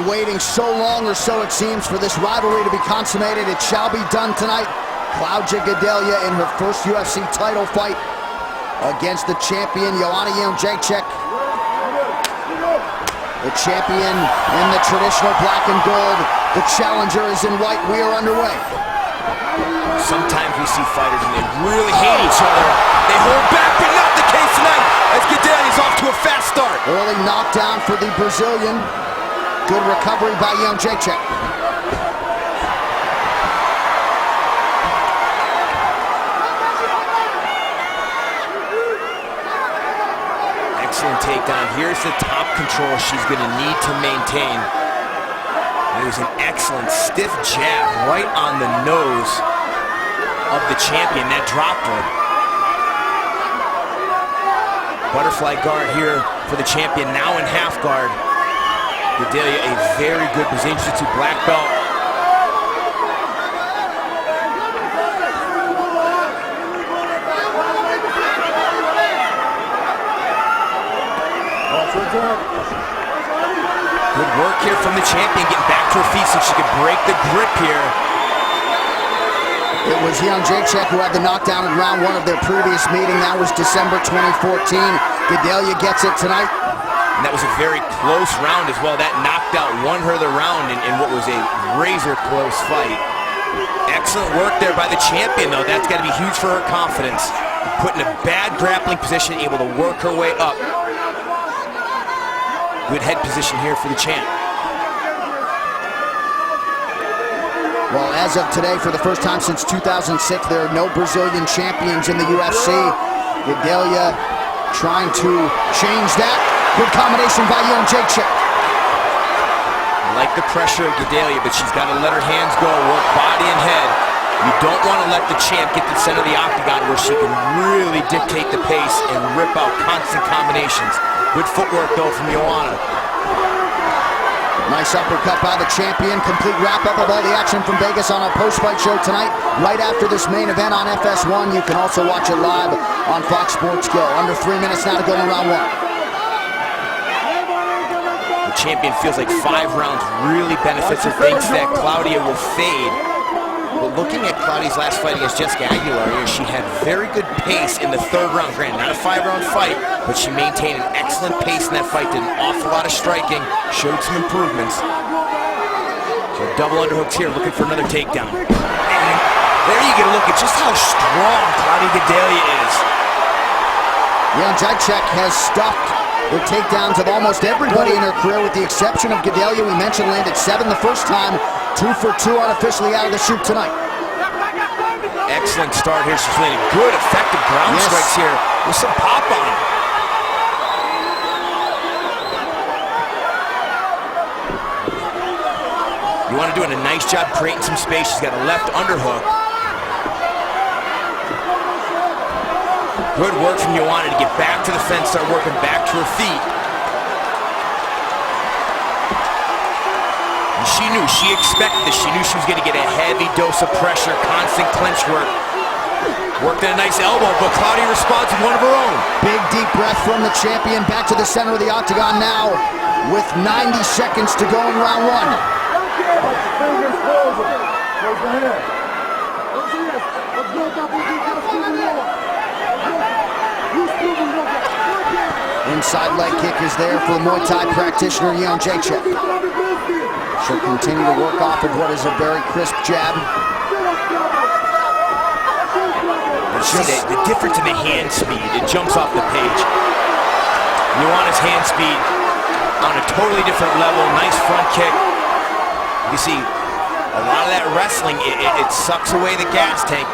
waiting so long, or so it seems, for this rivalry to be consummated. It shall be done tonight. Cláudia Gadelha in her first UFC title fight against the champion, Joanna Jędrzejczyk. The champion in the traditional black and gold. The challenger is in white. We are underway. Sometimes we see fighters and they really hate each other. They hold back, but not the case tonight, as Gadelha is off to a fast start. Early knockdown for the Brazilian. Good recovery by Jędrzejczyk. Excellent takedown. Here's the top control she's going to need to maintain. It was an excellent stiff jab right on the nose of the champion. That dropped her. Butterfly guard here for the champion, now in half guard. Gadelha, a very good Brazilian Jiu-Jitsu black belt. Good work here from the champion, getting back to her feet so she can break the grip here. It was Jędrzejczyk who had the knockdown in round one of their previous meeting. That was December 2014. Gadelha gets it tonight. And that was a very close round as well. That knockout won her the round in what was a razor-close fight. Excellent work there by the champion, though. That's got to be huge for her confidence. Put in a bad grappling position, able to work her way up. Good head position here for the champ. Well, as of today, for the first time since 2006, there are no Brazilian champions in the UFC. Gadelha trying to change that. Good combination by Jędrzejczyk. I like the pressure of Gadelha, but she's got to let her hands go, work body and head. You don't want to let the champ get to the center of the octagon where she can really dictate the pace and rip out constant combinations. Good footwork, though, from Joanna. Nice uppercut by the champion. Complete wrap-up of all the action from Vegas on our post-fight show tonight. Right after this main event on FS1. You can also watch it live on Fox Sports Go. Under 3 minutes now to go in round one. The champion feels like 5 rounds really benefits her. Thinks that Cláudia will fade. But looking at Cláudia's last fight against Jessica Aguilar here, she had very good pace in the 3rd round. Granted, not a 5-round fight, but she maintained an excellent pace in that fight. Did an awful lot of striking, showed some improvements. So double underhooks here, looking for another takedown. And there you get a look at just how strong Cláudia Gadelha is. Jędrzejczyk has stuffed the takedowns of almost everybody in her career, with the exception of Gadelha. We mentioned landed 7 the first time. 2 for 2 unofficially out of the chute tonight. Excellent start here. She's landing good, effective ground strikes here with some pop on it. Joanna doing a nice job creating some space. She's got a left underhook. Good work from Joanna to get back to the fence, start working back to her feet. She knew, she expected this. She knew she was going to get a heavy dose of pressure, constant clinch work. Worked in a nice elbow, but Cláudia responds with one of her own. Big deep breath from the champion. Back to the center of the octagon now with 90 seconds to go in round one. Inside leg kick is there for the Muay Thai practitioner Jędrzejczyk. She'll continue to work off of what is a very crisp jab. See the difference in the hand speed. It jumps off the page. Joanna's hand speed on a totally different level. Nice front kick. You see, a lot of that wrestling, it sucks away the gas tank.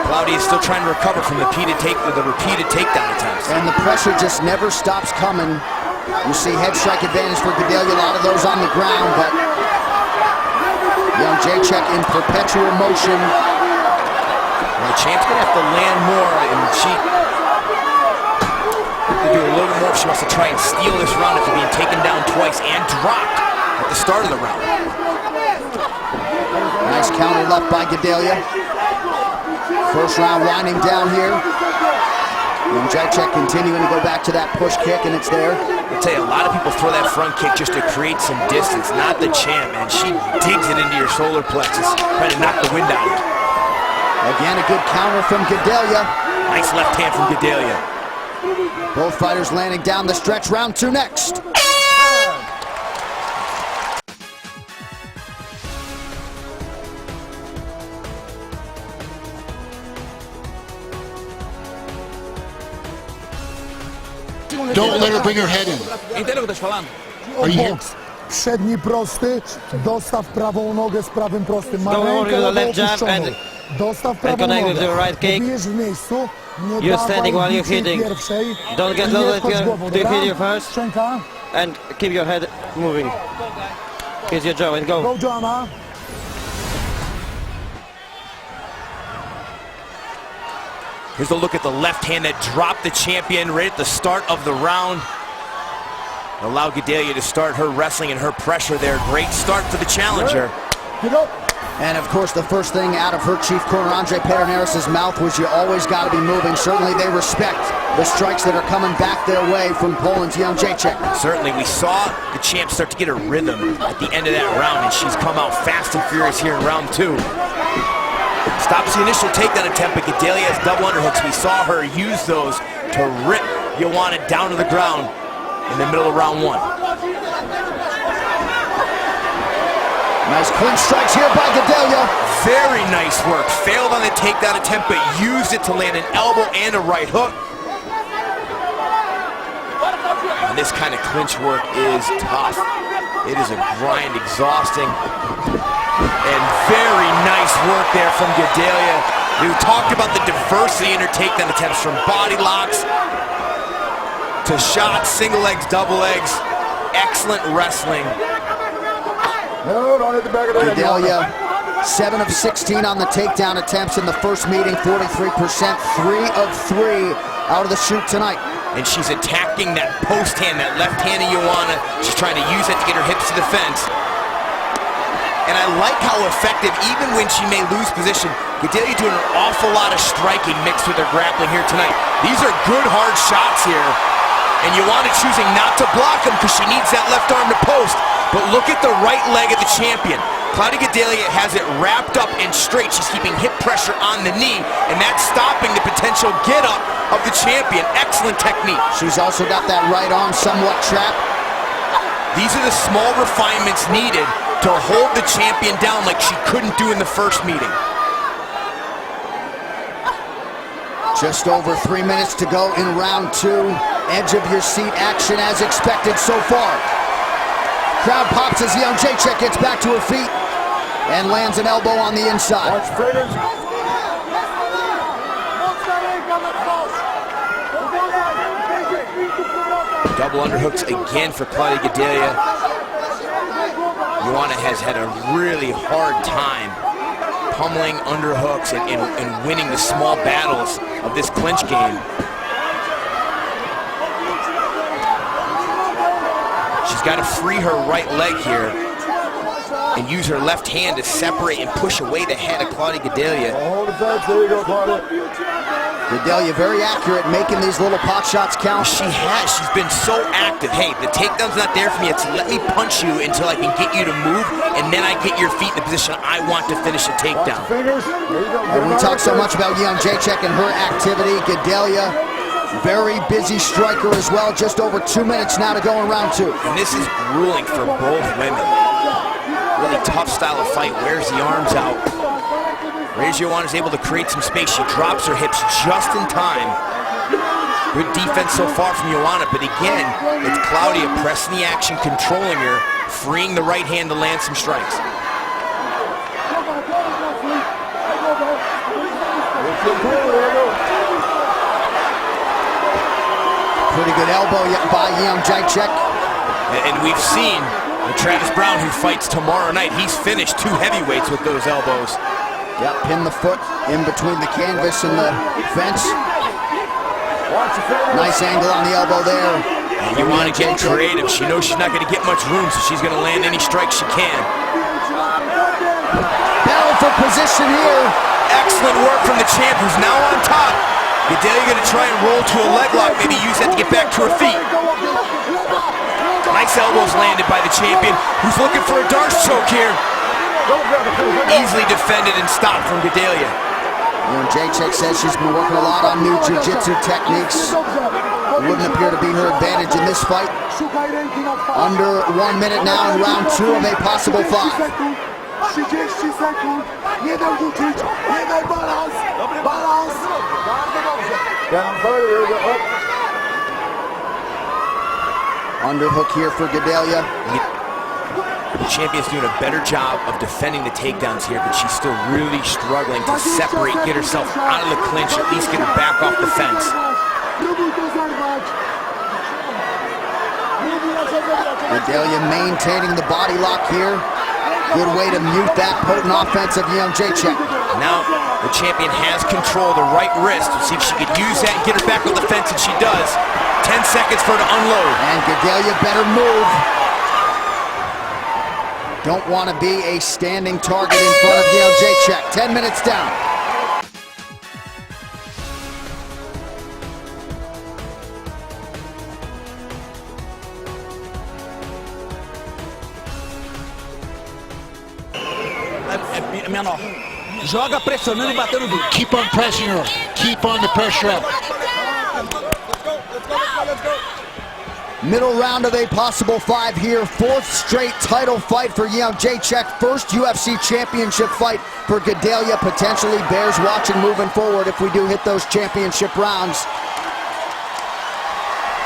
Cláudia is still trying to recover from the repeated takedown attempts. And the pressure just never stops coming. You see head strike advantage for Gadelha, a lot of those on the ground, but Jędrzejczyk in perpetual motion. Well, the champ's gonna have to land more, and she have to do a little bit more if she wants to try and steal this round after being taken down twice and dropped at the start of the round. Nice counter left by Gadelha. First round winding down here. Jędrzejczyk continuing to go back to that push kick, and it's there. I'll tell you, a lot of people throw that front kick just to create some distance. Not the champ, man. She digs it into your solar plexus, trying to knock the wind out. Again, a good counter from Gadelha. Nice left hand from Gadelha. Both fighters landing down the stretch. Round 2 next. Don't let her bring her head in. Are you here? Przedni prosty, dostaw prawą nogę z prawym prostym. Ma Go over rękę with the lewą left jab opuszczoną. and Dostaw prawą connect with nogę. the right kick. Dobijesz w miejscu. Nie You're standing while you're dawaj hitting. pierwszej. Don't get I low nie with wchodź your, głową, do you dobra? hit your first Szczęka. and keep your head moving. Kiss your jaw and go. Go, Joanna. Here's a look at the left hand that dropped the champion right at the start of the round. Allow Gadelha to start her wrestling and her pressure there. Great start for the challenger. Get up. And of course, the first thing out of her chief corner, Andre Pederneiras' mouth, was you always got to be moving. Certainly they respect the strikes that are coming back their way from Poland's Jędrzejczyk. Certainly, we saw the champ start to get a rhythm at the end of that round, and she's come out fast and furious here in round 2. Stops the initial takedown attempt, but Gadelha has double underhooks. We saw her use those to rip Joanna down to the ground in the middle of round 1. Nice clinch strikes here by Gadelha. Very nice work. Failed on the takedown attempt, but used it to land an elbow and a right hook. And this kind of clinch work is tough. It is a grind, exhausting. And very nice work there from Gadelha. We talked about the diversity in her takedown attempts, from body locks to shots, single legs, double legs. Excellent wrestling. Gadelha, 7 of 16 on the takedown attempts in the first meeting, 43%, 3 of 3 out of the shoot tonight. And she's attacking that post hand, that left hand of Joanna. She's trying to use it to get her hips to the fence. And I like how effective, even when she may lose position, Gadelha doing an awful lot of striking mixed with her grappling here tonight. These are good, hard shots here. And Joanna choosing not to block them because she needs that left arm to post. But look at the right leg of the champion. Cláudia Gadelha has it wrapped up and straight. She's keeping hip pressure on the knee, and that's stopping the potential get-up of the champion. Excellent technique. She's also got that right arm somewhat trapped. These are the small refinements needed to hold the champion down like she couldn't do in the first meeting. Just over 3 minutes to go in round 2. Edge of your seat action as expected so far. Crowd pops as Jędrzejczyk gets back to her feet and lands an elbow on the inside. Double underhooks again for Cláudia Gadelha. Joanna has had a really hard time pummeling underhooks and winning the small battles of this clinch game. She's got to free her right leg here and use her left hand to separate and push away the head of Cláudia Gadelha. There you go, Cláudia. Gadelha very accurate, making these little pot shots count. She has. She's been so active. Hey, the takedown's not there for me. It's let me punch you until I can get you to move, and then I get your feet in the position I want to finish a takedown. And we talk so much about Jędrzejczyk and her activity. Gadelha, very busy striker as well. Just over 2 minutes now to go in round 2. And this is grueling for both women. Really tough style of fight. Wears the arms out. Joanna's able to create some space. She drops her hips just in time. Good defense so far from Joanna, but again, it's Cláudia pressing the action, controlling her, freeing the right hand to land some strikes. Pretty good elbow by Jędrzejczyk. And we've seen Travis Brown, who fights tomorrow night, he's finished 2 heavyweights with those elbows. Yep, pin the foot in between the canvas and the fence. Nice angle on the elbow there. And you want to get creative. She knows she's not going to get much room, so she's going to land any strikes she can. Battle for position here. Excellent work from the champ, who's now on top. Gadelha gonna try and roll to a leg lock, maybe use that to get back to her feet. Nice elbows landed by the champion, who's looking for a Darce choke here. Easily defended and stopped from Gadelha. Jędrzejczyk says she's been working a lot on new jiu-jitsu techniques. Wouldn't appear to be her advantage in this fight. Under 1 minute now in round 2 of a possible 5. 30 sekund, nie daj rzucić, nie daj balans, balans. Underhook here for Gadelha. The champion's doing a better job of defending the takedowns here, but she's still really struggling to separate, get herself out of the clinch, at least get her back off the fence. Gadelha maintaining the body lock here. Good way to mute that potent offense of Jędrzejczyk. Now the champion has control of the right wrist. See if she could use that and get her back on the fence, and she does. 10 seconds for her to unload. And Gadelha better move. Don't want to be a standing target in front of Jędrzejczyk. 10 minutes down. Menor. Joga pressionando e batendo duro. Keep on pressing her. Keep on the pressure up. Middle round of a possible 5 here. 4th straight title fight for Jędrzejczyk. First UFC championship fight for Gadelha. Potentially bears watching moving forward if we do hit those championship rounds.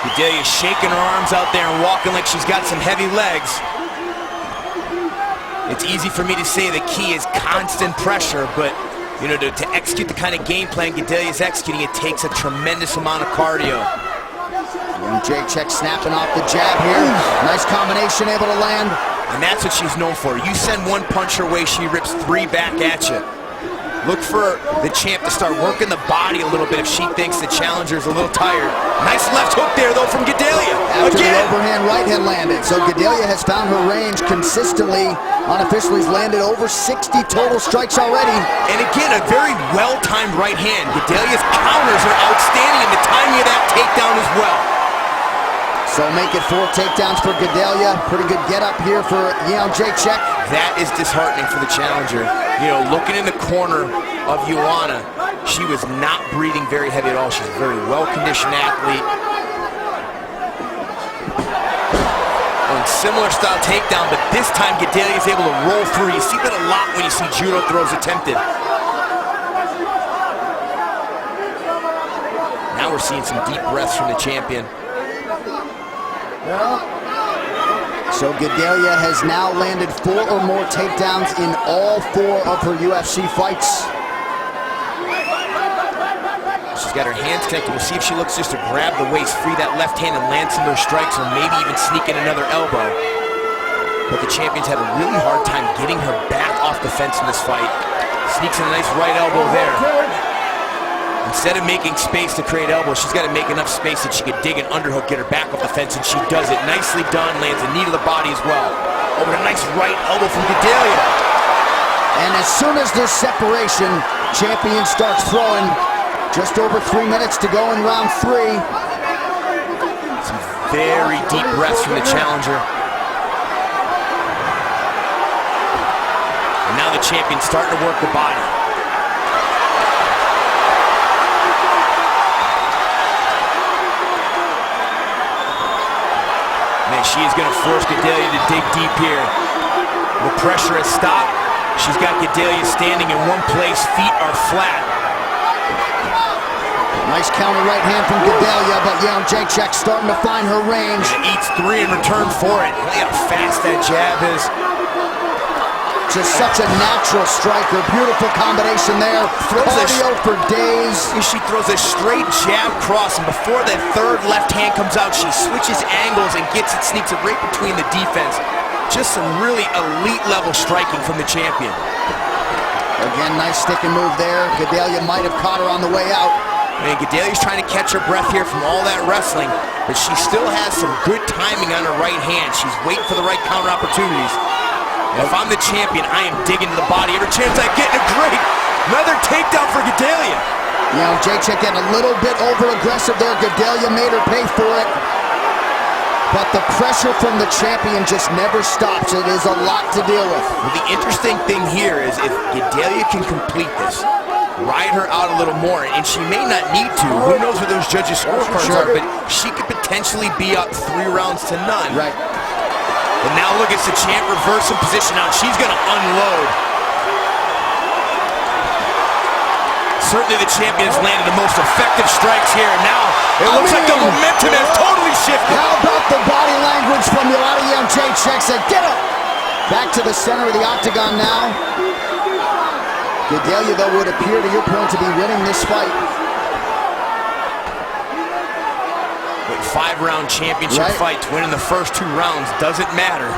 Gadelha shaking her arms out there and walking like she's got some heavy legs. It's easy for me to say the key is constant pressure, but you know, to execute the kind of game plan Gadelha is executing, it takes a tremendous amount of cardio. Jędrzejczyk snapping off the jab here. Nice combination, able to land. And that's what she's known for. You send one punch her way, she rips 3 back at you. Look for the champ to start working the body a little bit if she thinks the challenger is a little tired. Nice left hook there, though, from Gadelha. After Again. the overhand right hand landed. So Gadelha has found her range consistently. Unofficially has landed over 60 total strikes already. And again, a very well-timed right hand. Gadelha's counters are outstanding, and the timing of that takedown as well. So make it 4 takedowns for Gadelha. Pretty good get up here for Jędrzejczyk. That is disheartening for the challenger. You know, looking in the corner of Joanna, she was not breathing very heavy at all. She's a very well-conditioned athlete. And similar style takedown, but this time Gadelha is able to roll through. You see that a lot when you see judo throws attempted. Now we're seeing some deep breaths from the champion. So Gadelha has now landed 4 or more takedowns in all 4 of her UFC fights. She's got her hands connected. We'll see if she looks just to grab the waist, free that left hand, and land some of those strikes, or maybe even sneak in another elbow. But the champion's had a really hard time getting her back off the fence in this fight. Sneaks in a nice right elbow there. Instead of making space to create elbows, she's got to make enough space that she can dig an underhook, get her back off the fence, and she does it. Nicely done, lands a knee to the body as well. Oh, but a nice right elbow from Gadelha. And as soon as there's separation, champion starts throwing. Just over 3 minutes to go in round 3. Some very deep breaths from the challenger. And now the champion's starting to work the body. Man, she is going to force Gadelha to dig deep here. The pressure has stopped. She's got Gadelha standing in one place. Feet are flat. Nice counter right hand from Gadelha, but Jędrzejczyk starting to find her range. And eats 3 in return for it. Look how fast that jab is. Just such a natural striker. Beautiful combination there. Cardio for days. She throws a straight jab cross, and before that third left hand comes out, she switches angles and gets it, sneaks it right between the defense. Just some really elite level striking from the champion. Again, nice stick and move there. Gadelha might have caught her on the way out. Man, Gadelha's trying to catch her breath here from all that wrestling, but she still has some good timing on her right hand. She's waiting for the right counter opportunities. And if I'm the champion, I am digging to the body every chance I get. A great, another takedown for Gadelha. Jędrzejczyk getting a little bit over-aggressive there. Gadelha made her pay for it. But the pressure from the champion just never stops. It is a lot to deal with. Well, the interesting thing here is if Gadelha can complete this, ride her out a little more, and she may not need to. Who knows what those judges' scorecards are, but she could potentially be up 3 rounds to none. Right. And now look, it's the champ reversing position now. She's going to unload. Certainly the champion has landed the most effective strikes here. Now it looks like the momentum has totally shifted. How about the body language from Jędrzejczyk? Said, get up! Back to the center of the octagon now. Gadelha, though, would appear to your point to be winning this fight. But 5-round championship fights, winning the first 2 rounds doesn't matter.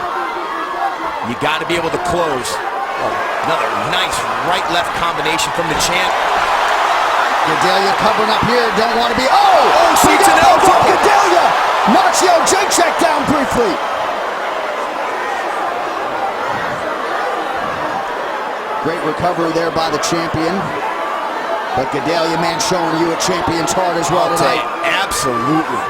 You got to be able to close. Another nice right-left combination from the champ. Gadelha covering up here, don't want to be, Seats an elbow. Gadelha knocks Jędrzejczyk down briefly. Great recovery there by the champion. But Gadelha, man, showing you a champion's heart as well tonight. Absolutely.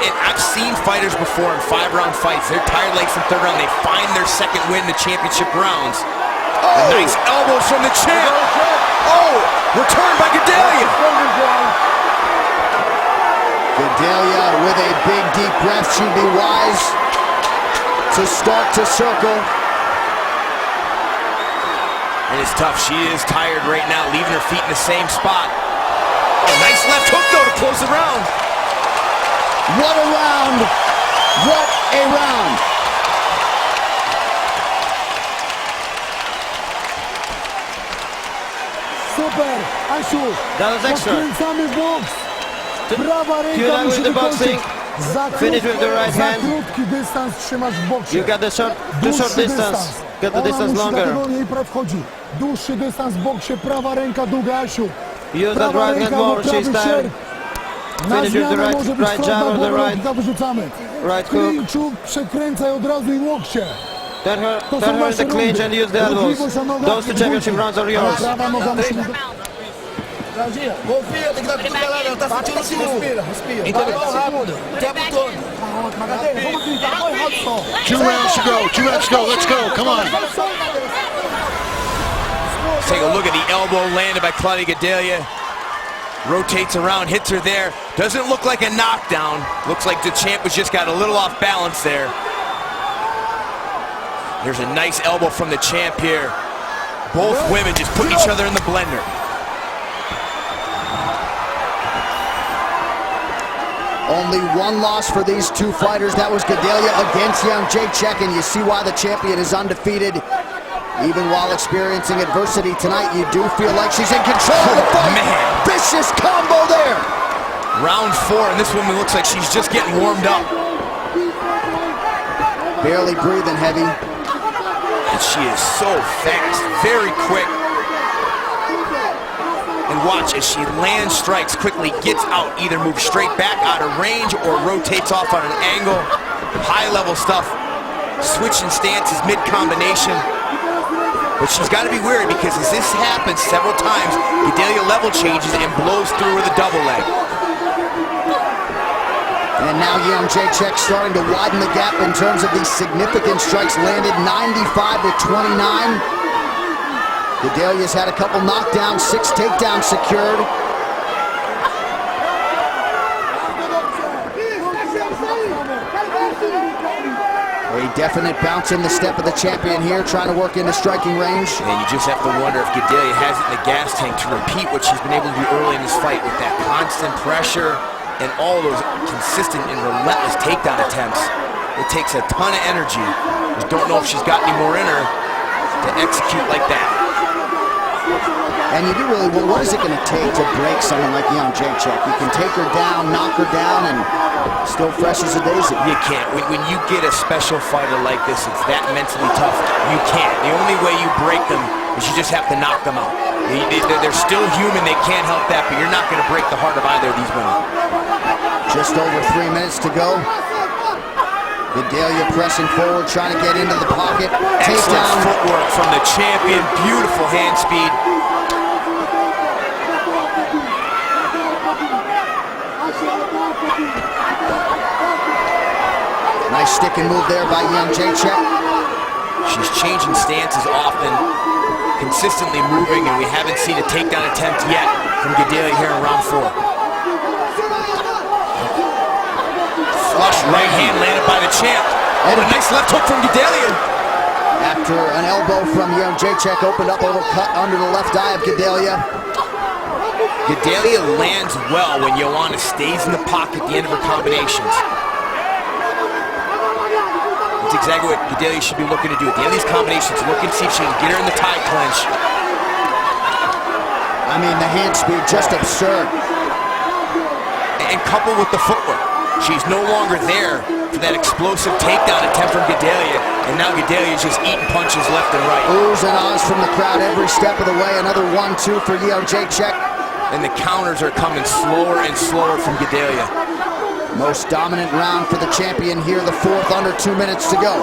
And I've seen fighters before in 5-round fights. They're tired legs in 3rd round. They find their second win in the championship rounds. Nice elbows from the champ. Returned by Gadelha. Gadelha with a big deep breath. She'd be wise to start to circle. And it's tough. She is tired right now, leaving her feet in the same spot. Nice left hook, though, to close the round. What a round. What a round. Super, Asiu, That was extra. podkręcamy boks. Prawa ręka Tune musi with the boxing. wykończyć. Finish with the right hand. Za krótki dystans trzymasz w boksie. You got the short, too short Dłuższy distance. Get the Ona distance musi, longer. dlatego jej praw wchodzi. Dłuższy dystans w boksie, prawa ręka długa, Asiu. Use that Prawa right ręka hand albo more. prawy She's tired. sierp. Na Finish with the zmianę right, może być right jab twarda or the głowa, right, lotnika wyrzucamy. right W hook. klinczu przekręcaj od razu i łokcie. Turn her To in są the nasze clinch rundy. and use the elbows. Ruchliwość na nogach Those 2 i championship dwójki. rounds are Ale yours. prawa noga musi być... Confia, tem que dar tudo, galera. Tá sentindo assim, respira, respira. Então, rápido. Tempo todo. 2 rounds to go. 2 rounds to go. Let's go. Come on. Let's take a look at the elbow landed by Cláudia Gadelha. Rotates around, hits her there. Doesn't look like a knockdown. Looks like the champ was just got a little off balance there. There's a nice elbow from the champ here. Both women just put each other in the blender. Only one loss for these 2 fighters. That was Gadelha against Jędrzejczyk, and you see why the champion is undefeated. Even while experiencing adversity tonight, you do feel like she's in control of the fight. Man. Vicious combo there. Round 4, and this woman looks like she's just getting warmed up. Barely breathing heavy. And she is so fast, very quick. And watch as she lands strikes quickly, gets out, either moves straight back out of range or rotates off on an angle. High level stuff. Switching stances mid-combination. But she's got to be wary because as this happens several times, Gadelha level changes and blows through with a double leg. And now Jędrzejczyk starting to widen the gap in terms of these significant strikes landed, 95-29. Gadelha's had a couple knockdowns, 6 takedowns secured. A definite bounce in the step of the champion here, trying to work into striking range. And you just have to wonder if Gadelha has it in the gas tank to repeat what she's been able to do early in this fight with that constant pressure and all those consistent and relentless takedown attempts. It takes a ton of energy. Just don't know if she's got any more in her to execute like that. And you do really, well, what is it going to take to break someone like Jędrzejczyk? You can take her down, knock her down, and still fresh as a daisy. You can't. When you get a special fighter like this, it's that mentally tough. You can't. The only way you break them is you just have to knock them out. They're still human. They can't help that, but you're not going to break the heart of either of these women. Just over 3 minutes to go. Gadelha pressing forward, trying to get into the pocket. Excellent Takedown. footwork from the champion. Beautiful hand speed. stick and move there by Jędrzejczyk. She's changing stances often, consistently moving, and we haven't seen a takedown attempt yet from Gadelha here in round 4. Flush right hand landed by the champ. And a nice left hook from Gadelha. After an elbow from Jędrzejczyk, opened up a little cut under the left eye of Gadelha. Gadelha lands well when Joanna stays in the pocket at the end of her combinations. That's exactly what Gadelha should be looking to do. At the end of these combinations, looking to see if she can get her in the tie clinch. I mean, the hand speed, just absurd. And coupled with the footwork, she's no longer there for that explosive takedown attempt from Gadelha. And now Gadelha is just eating punches left and right. Oohs and ahs from the crowd every step of the way. Another 1-2 for Jędrzejczyk. And the counters are coming slower and slower from Gadelha. Most dominant round for the champion here, the 4th, under 2 minutes to go.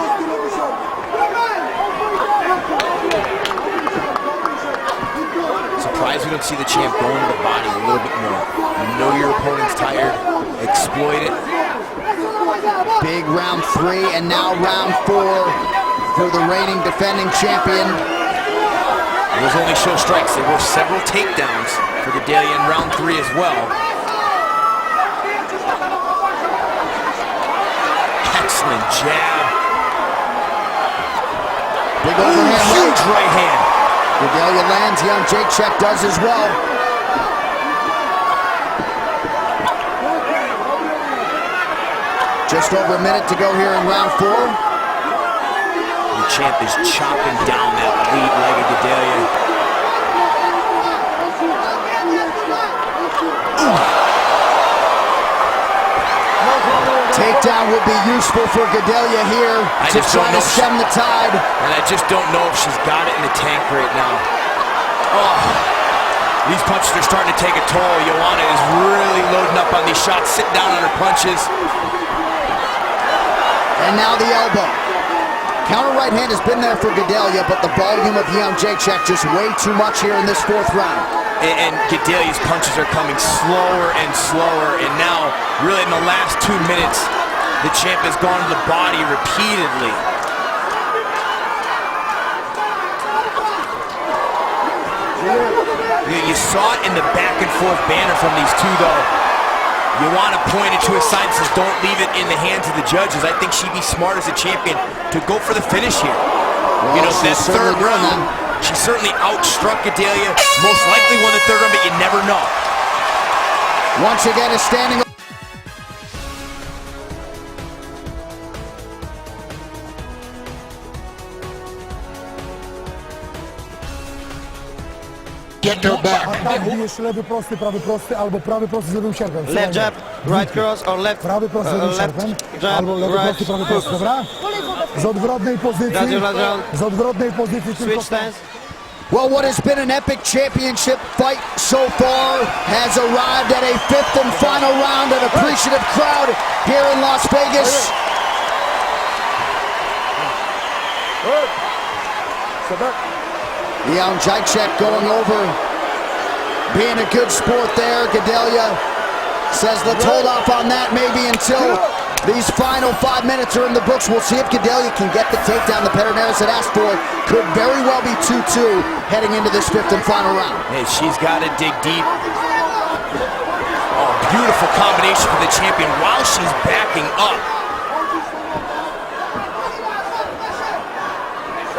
Surprised we don't see the champ go into the body a little bit more. You know your opponent's tired, exploit it. Big round 3, and now round 4 for the reigning defending champion. Those only show strikes. There were several takedowns for Gadelha in round 3 as well. Excellent jab. Big overhand Huge right hand. Gadelha lands, Jędrzejczyk does as well. Just over a minute to go here in round 4. The champ is chopping down that lead leg of Gadelha. Takedown would be useful for Gadelha here to try to stem the tide. And I just don't know if she's got it in the tank right now. Oh, these punches are starting to take a toll. Joanna is really loading up on these shots, sitting down on her punches. And now the elbow. Counter right hand has been there for Gadelha, but the volume of Jędrzejczyk just way too much here in this 4th round. And Gadelha's punches are coming slower and slower, and now, really in the last 2 minutes, the champ has gone to the body repeatedly. You saw it in the back and forth banter from these two, though. Joanna pointed to his side and says, don't leave it in the hands of the judges. I think she'd be smart as a champion to go for the finish here. Well, you know, that 3rd round, she certainly outstruck Gadelha. Most likely won the 3rd round, but you never know. Once again, is standing. Get her back. Bijesz lewy prosty, prawy prosty, albo prawy prosty z lewym sierpem. Left jab, right cross, or left, Prawy prosty z lewym sierpem, jab, albo lewy right prosty, prawy prosty, dobra? Z odwrotnej pozycji, z odwrotnej pozycji tylko switch stance. Well, what has been an epic championship fight so far has arrived at a 5th and final round. An appreciative crowd here in Las Vegas. Jędrzejczyk going over, being a good sport there. Gadelha says let's hold off on that maybe until these final 5 minutes are in the books. We'll see if Gadelha can get the takedown the Pedernales had asked for. Could very well be 2-2 heading into this 5th and final round. Hey, she's got to dig deep. Oh, beautiful combination for the champion while she's backing up.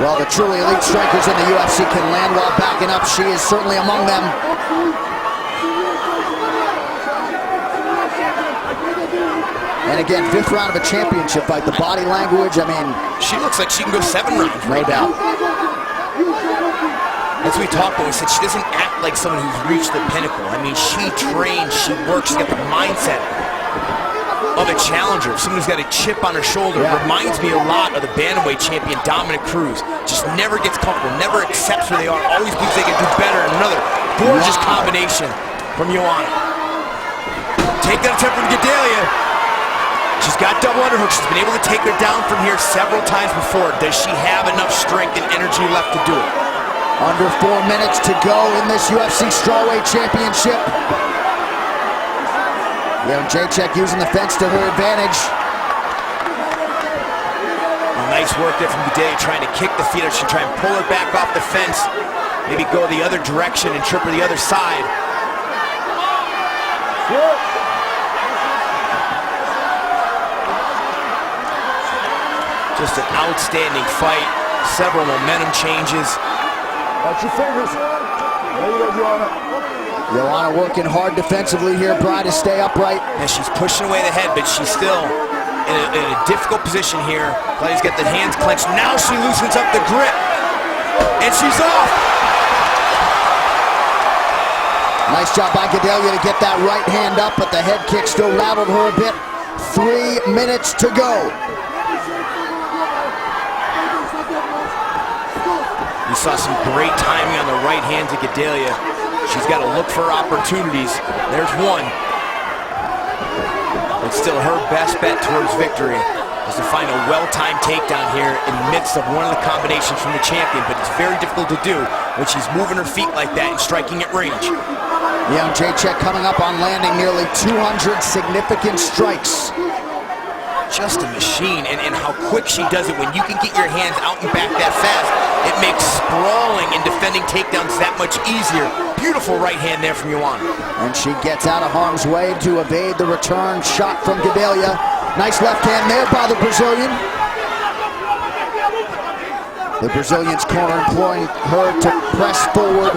Well, the truly elite strikers in the UFC can land while backing up. She is certainly among them. And again, 5th round of a championship fight. The body language, I mean... She looks like she can go 7 rounds. No doubt. As we talked about, we said she doesn't act like someone who's reached the pinnacle. I mean, she trains, she works, she's got the mindset of a challenger, someone who's got a chip on her shoulder. Yeah. Reminds me a lot of the bantamweight champion, Dominic Cruz. Just never gets comfortable, never accepts where they are, always believes they can do better. Another gorgeous combination from Joanna. Take that attempt from Gadelha. She's got double underhooks. She's been able to take her down from here several times before. Does she have enough strength and energy left to do it? Under 4 minutes to go in this UFC Strawweight Championship. Jędrzejczyk using the fence to her advantage. Nice work there from Gadelha, trying to kick the feet out. She try and pull her back off the fence. Maybe go the other direction and trip her the other side. Just an outstanding fight. Several momentum changes. Watch your fingers. There you go, Joanna. Joanna working hard defensively here, trying to stay upright. And she's pushing away the head, but she's still in a difficult position here. Cláudia's got the hands clenched. Now she loosens up the grip. And she's off. Nice job by Gadelha to get that right hand up, but the head kick still rattled her a bit. 3 minutes to go. We saw some great timing on the right hand to Gadelha. She's got to look for opportunities. There's one. But still her best bet towards victory is to find a well-timed takedown here in the midst of one of the combinations from the champion, but it's very difficult to do when she's moving her feet like that and striking at range. Jędrzejczyk coming up on landing nearly 200 significant strikes. Just a machine, and how quick she does it. When you can get your hands out and back that fast, it makes sprawling and defending takedowns that much easier. Beautiful right hand there from Joanna. And she gets out of harm's way to evade the return shot from Gadelha. Nice left hand there by the Brazilian. The Brazilian's corner imploring her to press forward.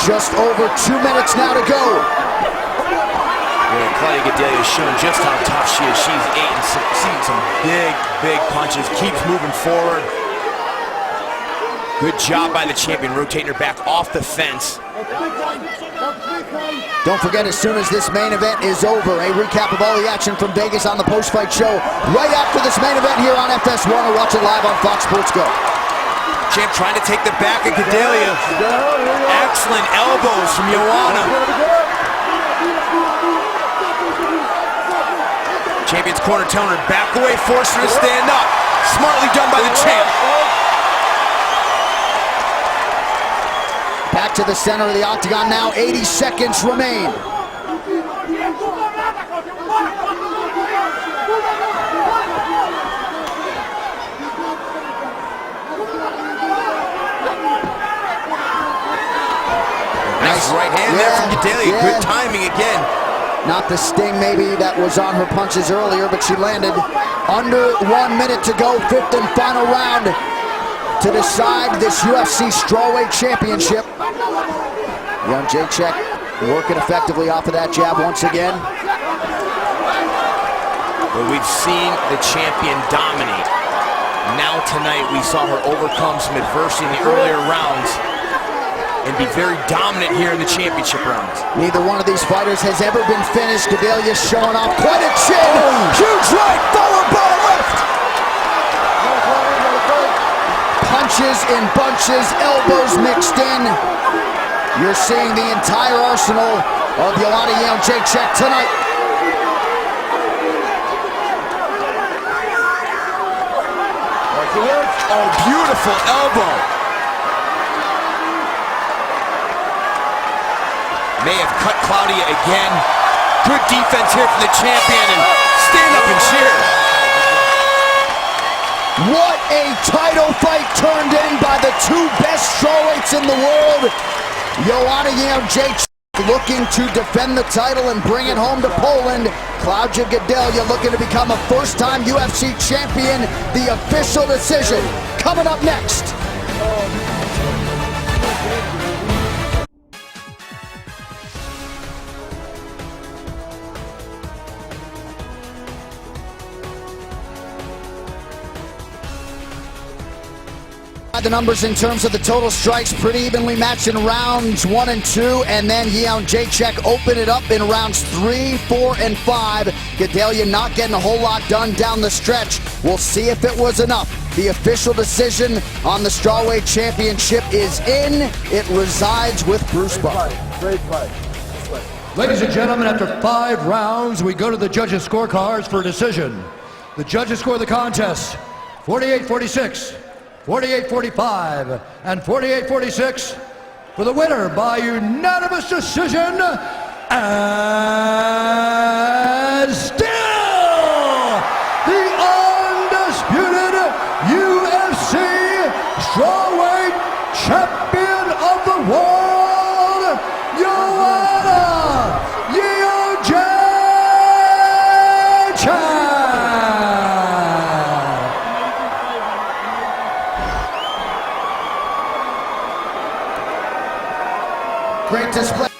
Just over 2 minutes now to go. Yeah, Cláudia Gadelha has shown just how tough she is. She's seen some big punches. Keeps moving forward. Good job by the champion, rotating her back off the fence. Don't forget, as soon as this main event is over, a recap of all the action from Vegas on the post-fight show right after this main event here on FS1, or watch it live on Fox Sports Go. Champ trying to take the back of Gadelha. Excellent elbows from Joanna. Champion's corner telling her back away, force her to stand up. Smartly done by the champ. Back to the center of the octagon now, 80 seconds remain. Nice right hand there from Gadelha. Good timing again. Not the sting maybe that was on her punches earlier, but she landed under 1 minute to go. Fifth and final round to decide this UFC strawweight championship. Jędrzejczyk working effectively off of that jab once again. But we've seen the champion dominate. Now tonight we saw her overcome some adversity in the earlier rounds and be very dominant here in the championship rounds. Neither one of these fighters has ever been finished. Gadelha showing off quite a chin. Huge right, followed by a left. Punches in bunches, elbows mixed in. You're seeing the entire arsenal of Joanna Jędrzejczyk tonight. Oh, beautiful elbow. May have cut Cláudia again. Good defense here from the champion, and stand up and cheer. What a title fight turned in by the two best strawweights in the world. Joanna Jędrzejczyk looking to defend the title and bring it home to Poland. Cláudia Gadelha looking to become a first-time UFC champion. The official decision coming up next. The numbers in terms of the total strikes pretty evenly matched in rounds 1 and 2, and then Jędrzejczyk opened it up in rounds 3, 4, and 5. Gadelha not getting a whole lot done down the stretch. We'll see if it was enough. The official decision on the strawweight championship is in. It resides with Bruce Buffer. Great fight. Ladies and gentlemen, after 5 rounds, we go to the judges' scorecards for a decision. The judges score the contest 48-46. 48-45 and 48-46 for the winner by unanimous decision, and still the undisputed Great display.